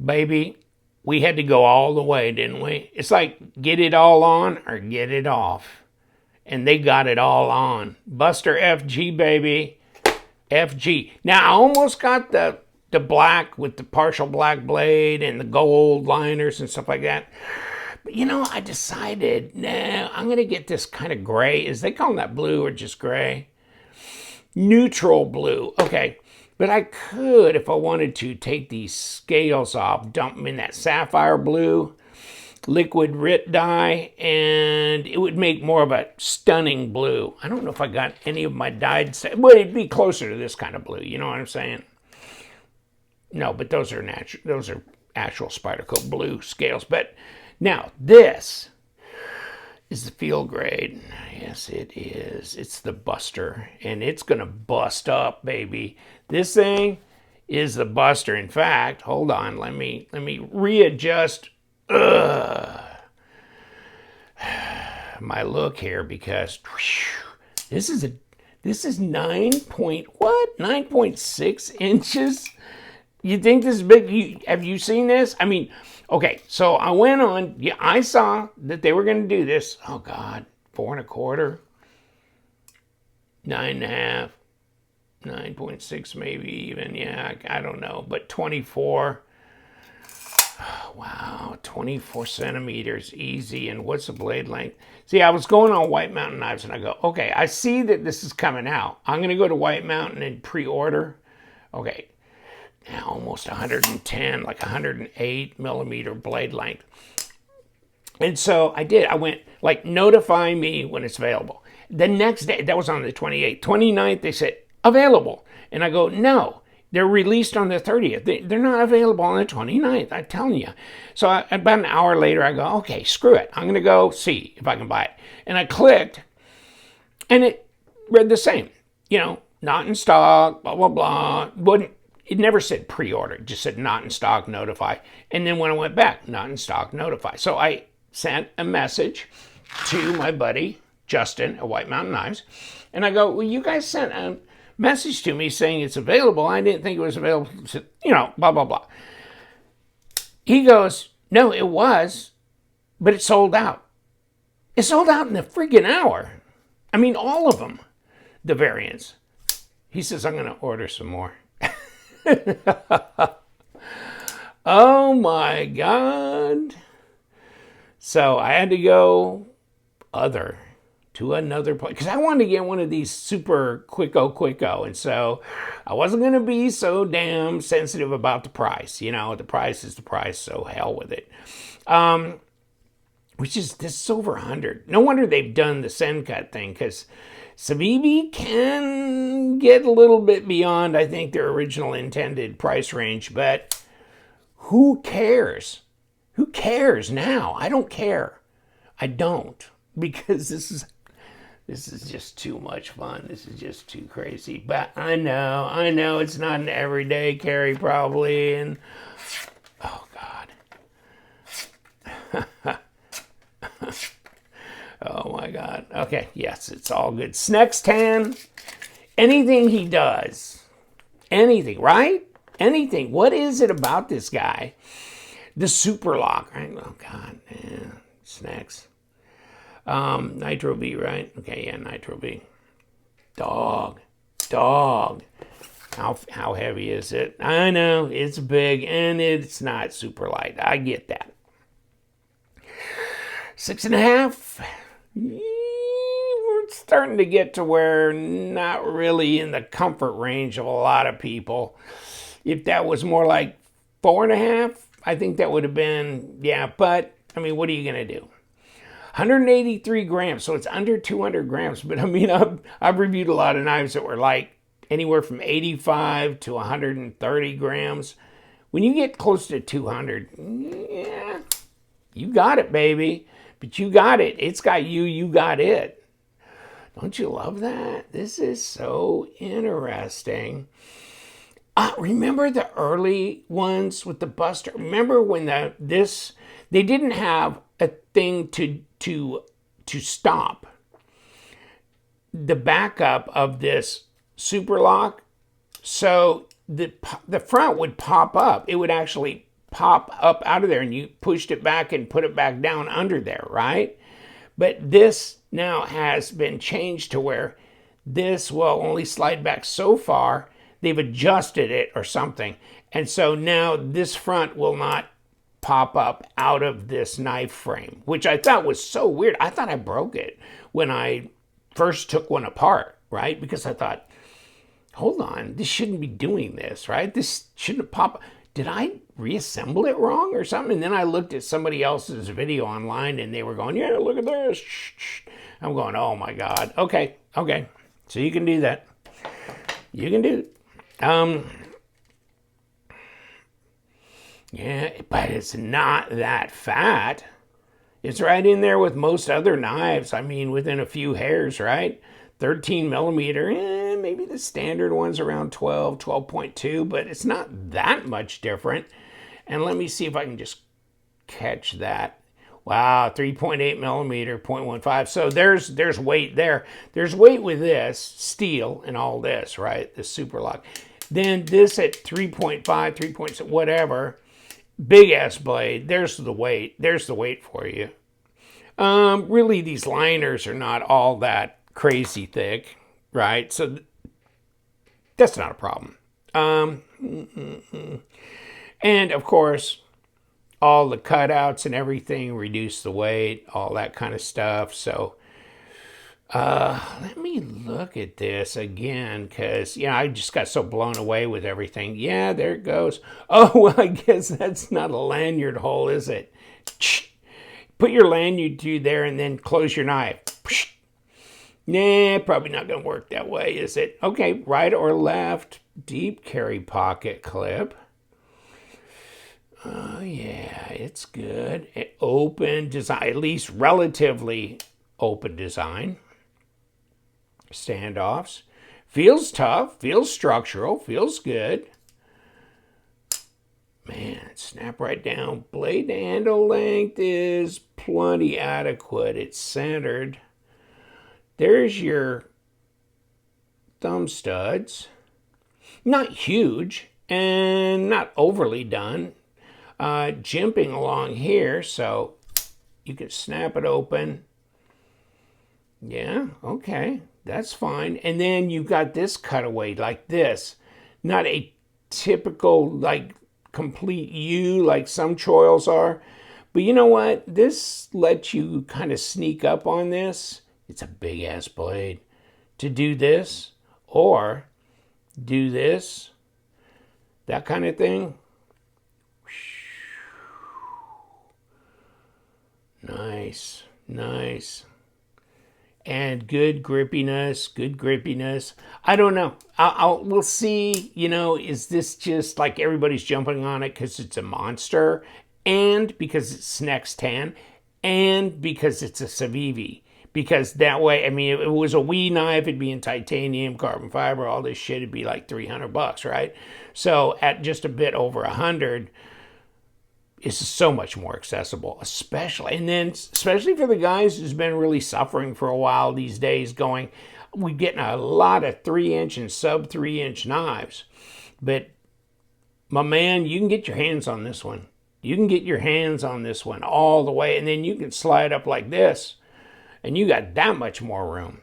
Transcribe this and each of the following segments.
Baby, we had to go all the way, didn't we? It's like get it all on or get it off. And they got it all on. Buster FG, baby. FG. Now, I almost got the black with the partial black blade and the gold liners and stuff like that. But, you know, I decided, nah, I'm going to get this kind of gray. Is they call that blue or just gray? Neutral blue. Okay. But I could, if I wanted to, take these scales off, dump them in that sapphire blue liquid RIT dye, and it would make more of a stunning blue. I don't know if I got any of my dyed, but it'd be closer to this kind of blue. You know what I'm saying? No, but those are natural. Those are actual Spyderco blue scales. But now this is the field grade. Yes, it is. It's the Buster, and it's gonna bust up, baby. This thing is the Buster. In fact, hold on. Let me readjust my look here, because this is 9.6 inches. You think this is big? Have you seen this? I mean, okay, so I went on, yeah, I saw that they were going to do this. Oh God, 4.25, 9.5, 9.6 maybe even. Yeah, I don't know, but 24. Oh, wow, 24 centimeters, easy. And what's the blade length? See, I was going on White Mountain Knives, and I go, okay, I see that this is coming out. I'm going to go to White Mountain and pre-order. Okay, now almost 110, like 108 millimeter blade length. And so I did. I went, like, notify me when it's available. The next day, that was on the 28th. 29th, they said, available. And I go, no. They're released on the 30th. They're not available on the 29th, I'm telling you. So about an hour later, I go, okay, screw it. I'm going to go see if I can buy it. And I clicked, and it read the same. You know, not in stock, blah, blah, blah. It never said pre-order. It just said not in stock, notify. And then when I went back, not in stock, notify. So I sent a message to my buddy, Justin, at White Mountain Knives. And I go, well, you guys sent a message to me saying it's available. I didn't think it was available. You know, blah, blah, blah. He goes, no, it was, but it sold out. It sold out in a friggin' hour. I mean, all of them, the variants. He says, I'm going to order some more. Oh my God. So I had to go to another place, because I wanted to get one of these super quicko, and so I wasn't going to be so damn sensitive about the price. You know, the price is the price, so hell with it. This is over 100. No wonder they've done the send cut thing, because Civivi can get a little bit beyond, I think, their original intended price range, but who cares? Who cares now? I don't care. I don't, because this is just too much fun. This is just too crazy. But I know it's not an everyday carry probably, and oh God. Oh my God. Okay, yes, it's all good. SNECX 10, anything he does, anything, right? Anything. What is it about this guy? The super lock, right? Oh God, yeah, SNECX. Nitro B, right? Okay, yeah, Nitro B. Dog. How heavy is it? I know, it's big, and it's not super light. I get that. 6.5. We're starting to get to where not really in the comfort range of a lot of people. If that was more like 4.5, I think that would have been, yeah, but, I mean, what are you going to do? 183 grams, so it's under 200 grams. But I mean, I've reviewed a lot of knives that were like anywhere from 85 to 130 grams. When you get close to 200, yeah, you got it, baby. But you got it. It's got you. You got it. Don't you love that? This is so interesting. Remember the early ones with the Buster? Remember when they didn't have a thing to stop the backup of this super lock, so the front would pop up. It would actually pop up out of there, and you pushed it back and put it back down under there, right? But this now has been changed to where this will only slide back so far. They've adjusted it or something. And so now this front will not pop up out of this knife frame, which I thought was so weird. I thought I broke it when I first took one apart, right? Because I thought, hold on, this shouldn't be doing this, right? This shouldn't pop. Did I reassemble it wrong or something? And then I looked at somebody else's video online and they were going, yeah, look at this. I'm going, oh my God. Okay. So you can do that. You can do it. Yeah, but it's not that fat. It's right in there with most other knives. I mean, within a few hairs, right? 13 millimeter, maybe the standard one's around 12, 12.2, but it's not that much different. And let me see if I can just catch that. Wow, 3.8 millimeter, 0.15. So there's weight there. There's weight with this, steel and all this, right? The super lock. Then this at 3.5, 3.6, whatever. Big ass blade. There's the weight. There's the weight for you. Really, these liners are not all that crazy thick, right? So that's not a problem. And of course, all the cutouts and everything reduce the weight, all that kind of stuff. So let me look at this again, because I just got so blown away with everything. Yeah, there it goes. Oh, well, I guess that's not a lanyard hole, is it? Put your lanyard through there and then close your knife. Nah, probably not going to work that way, is it? Okay, right or left, deep carry pocket clip. Oh, yeah, it's good. Open design, at least relatively open design. Standoffs. Feels tough, feels structural, feels good. Man, snap right down. Blade handle length is plenty adequate. It's centered. There's your thumb studs. Not huge and not overly done. Jimping along here, so you can snap it open. Yeah, okay, that's fine. And then you've got this cutaway like this. Not a typical, like, complete U like some choils are. But you know what? This lets you kind of sneak up on this. It's a big ass blade. To do this or do this, that kind of thing. Nice, nice. And good grippiness. I don't know. We'll see, is this just like everybody's jumping on it because it's a monster, and because it's SNECX 10, and because it's a Civivi? Because that way, I mean, if it was a Wii knife, it'd be in titanium, carbon fiber, all this shit, it'd be like $300, right? So at just a bit over 100, it's so much more accessible, especially for the guys who's been really suffering for a while these days, going, we're getting a lot of 3-inch and sub 3-inch knives. But my man, you can get your hands on this one. You can get your hands on this one all the way, and then you can slide up like this, and you got that much more room.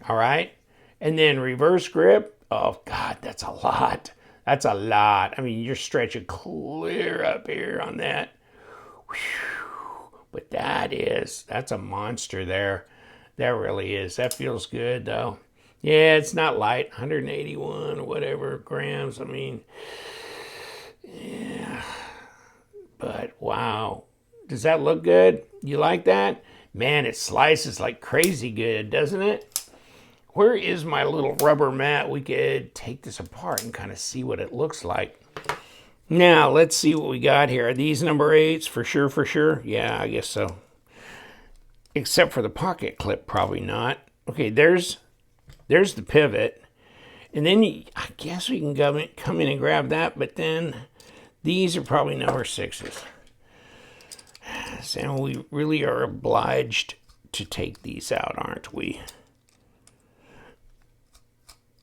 All right? And then reverse grip. Oh, God, that's a lot. That's a lot. I mean, you're stretching clear up here on that. Whew. But that's a monster there. That really is. That feels good, though. Yeah, it's not light. 181 or whatever grams. I mean, yeah. But, wow. Does that look good? You like that? Man, it slices like crazy good, doesn't it? Where is my little rubber mat? We could take this apart and kind of see what it looks like. Now, let's see what we got here. Are these number 8s for sure? Yeah, I guess so. Except for the pocket clip, probably not. Okay, there's the pivot. And then I guess we can come in and grab that, but then these are probably number 6s. So we really are obliged to take these out, aren't we?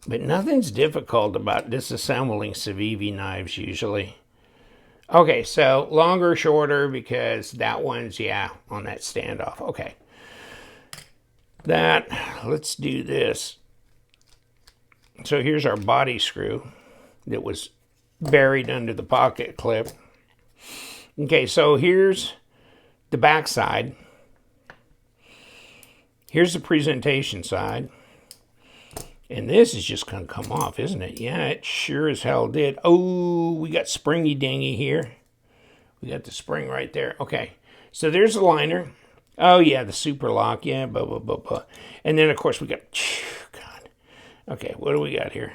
But nothing's difficult about disassembling Civivi knives usually. Okay, so longer, shorter, because that one's, yeah, on that standoff. Okay. Let's do this. So here's our body screw that was buried under the pocket clip. Okay, so here's the back side. Here's the presentation side. And this is just going to come off, isn't it? Yeah, it sure as hell did. Oh, we got springy dingy here. We got the spring right there. Okay, so there's the liner. Oh, yeah, the super lock. Yeah, blah, blah, blah, blah. And then, of course, we got... God. Okay, what do we got here?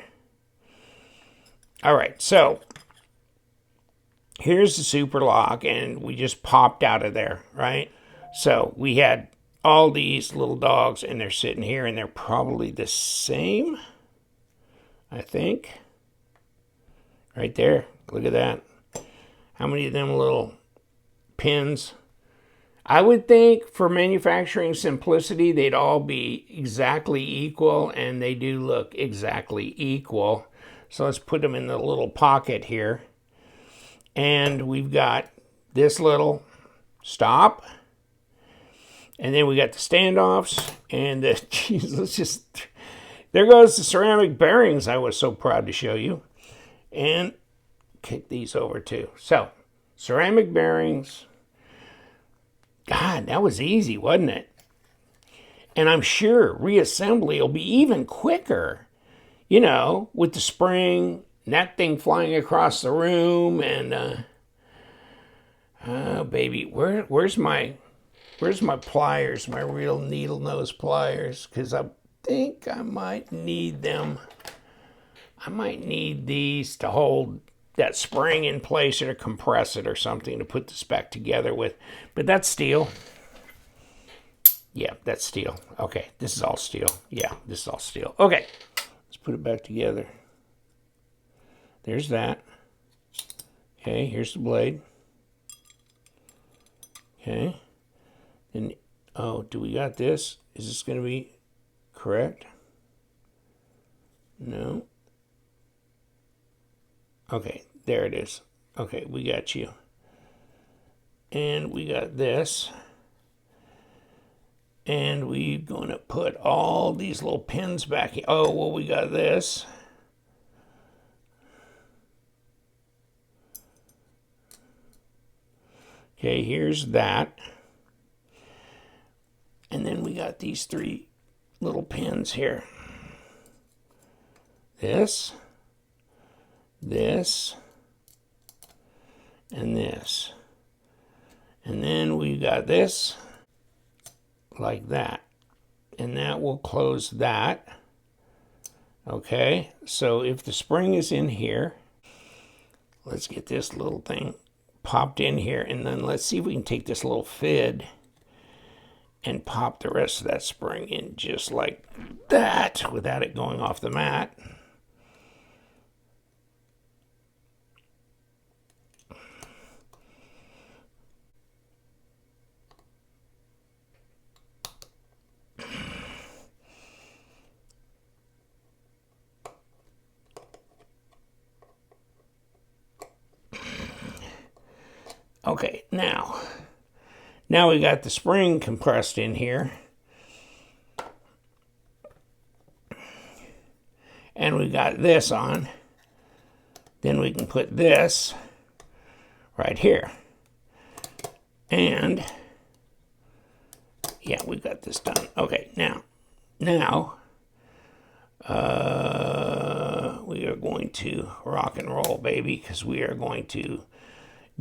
All right, so here's the super lock, and we just popped out of there, right? So we had all these little dogs, and they're sitting here, and they're probably the same, I think. Right there. Look at that. How many of them little pins? I would think for manufacturing simplicity, they'd all be exactly equal, and they do look exactly equal. So let's put them in the little pocket here. And we've got this little stop. And then we got the standoffs. And geez, let's just... There goes the ceramic bearings I was so proud to show you. And kick these over too. So, ceramic bearings. God, that was easy, wasn't it? And I'm sure reassembly will be even quicker. You know, with the spring, that thing flying across the room, and oh baby, where's my pliers, my real needle nose pliers? Because I think I might need them. I might need these to hold that spring in place, or to compress it or something to put this back together with. But that's steel. Yeah, that's steel. Okay, this is all steel. Yeah, this is all steel. Okay. Put it back together. There's that. Okay, here's the blade. Okay. And oh, do we got this? Is this going to be correct? No. Okay, there it is. Okay, we got you. And we got this. And we're going to put all these little pins back in. Oh, well, we got this. Okay, here's that. And then we got these three little pins here. This, this, and this. And then we got this. Like that, and that will close that. Okay, so if the spring is in here, let's get this little thing popped in here, and then let's see if we can take this little fid and pop the rest of that spring in just like that without it going off the mat. Okay, now we got the spring compressed in here. And we got this on. Then we can put this right here. And yeah, we got this done. Okay, now we are going to rock and roll, baby, because we are going to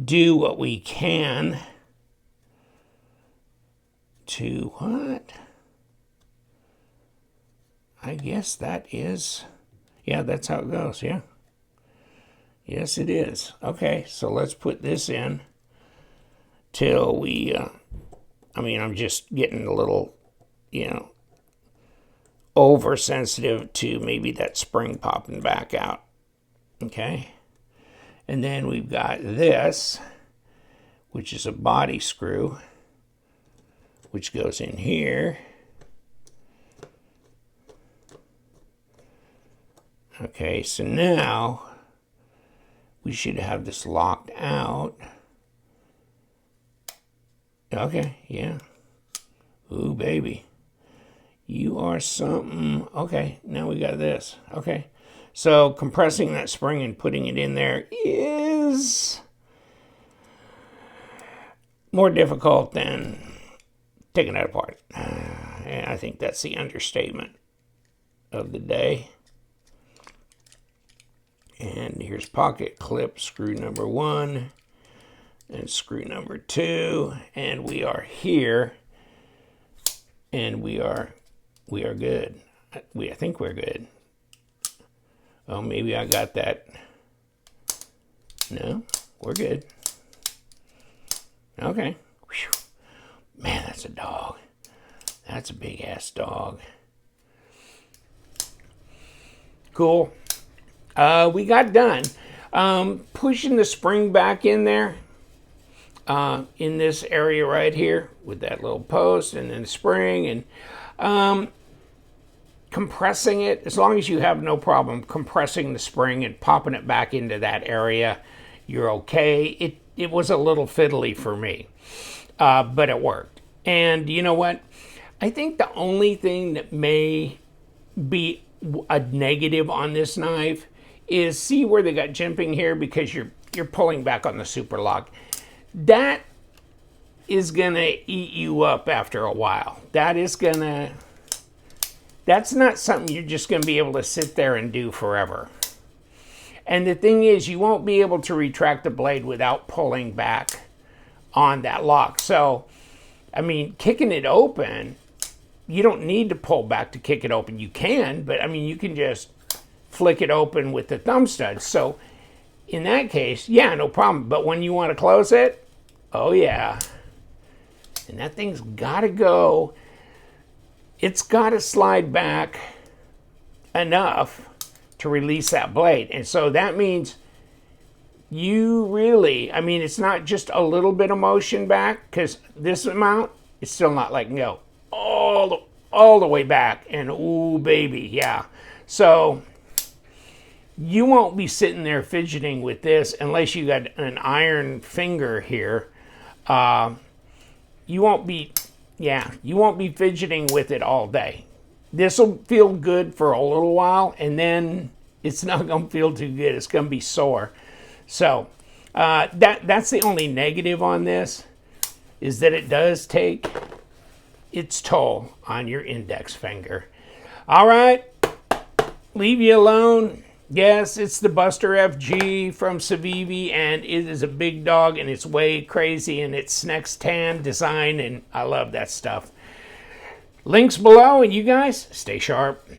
do what we can to what? I guess that is, yeah, that's how it goes, yeah. Yes, it is. Okay, so let's put this in till we, I'm just getting a little, oversensitive to maybe that spring popping back out. Okay. And then we've got this, which is a body screw, which goes in here. Okay, so now we should have this locked out. Okay, yeah. Ooh, baby. You are something. Okay, now we got this. Okay. So compressing that spring and putting it in there is more difficult than taking it apart. And I think that's the understatement of the day. And here's pocket clip screw number 1 and screw number 2, and we are here, and we are good. I think we're good. Oh, maybe I got that. No, we're good. Okay. Whew. Man, that's a dog. That's a big ass dog. Cool. We got done. Pushing the spring back in there, in this area right here with that little post and then the spring, and compressing it, as long as you have no problem compressing the spring and popping it back into that area, you're okay. It was a little fiddly for me, but it worked. And you know what? I think the only thing that may be a negative on this knife is, see where they got jimping here, because you're pulling back on the super lock. That is gonna eat you up after a while. That's not something you're just gonna be able to sit there and do forever. And the thing is, you won't be able to retract the blade without pulling back on that lock. So, I mean, kicking it open, you don't need to pull back to kick it open. You can, but I mean, you can just flick it open with the thumb stud. So in that case, yeah, no problem. But when you want to close it, oh yeah. And that thing's got to go. It's got to slide back enough to release that blade. And so that means you really, I mean, it's not just a little bit of motion back, because this amount is still not letting go all the way back. And ooh, baby, yeah. So you won't be sitting there fidgeting with this unless you got an iron finger here. You won't be fidgeting with it all day. This will feel good for a little while, and then it's not going to feel too good. It's going to be sore. So that's the only negative on this, is that it does take its toll on your index finger. All right, leave you alone. Yes, it's the Buster FG from Civivi, and it is a big dog, and it's way crazy, and it's SNECX tan design, and I love that stuff. Links below, and you guys, stay sharp.